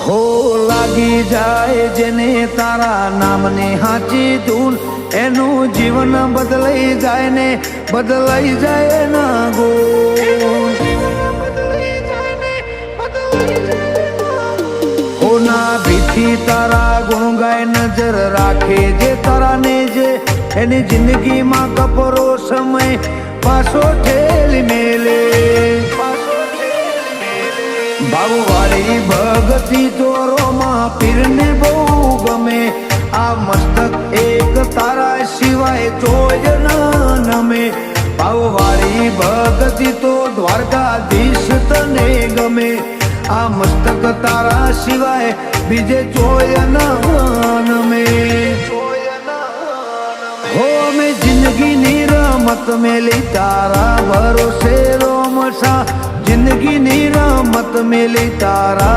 હો લાગી જાય જેને તારા નામની હાચી ધૂન, એનું જીવન બદલાઈ જાય ને બદલાઈ જાય ના ગુણ. હોના ભીથી તારા ગુણ ગાય, નજર રાખે જે તારા ને જે, એની જિંદગીમાં કપરો સમય પાછો ઠેલી મેલે. ભાવવાળી ભગતી તોરોમાં પીરને બહુ ગમે, આ મસ્તક એક તારા સિવાય જોય ન નમે. ભાવવાળી ભગતી તો દ્વારકાધીશ તને ગમે, આ મસ્તક તારા સિવાય બીજે જોય ન નમે. હો અમે જિંદગીની રમત મેલી તારા ભરોસે રોમશા, જિંદગીની રમત મેલી તારા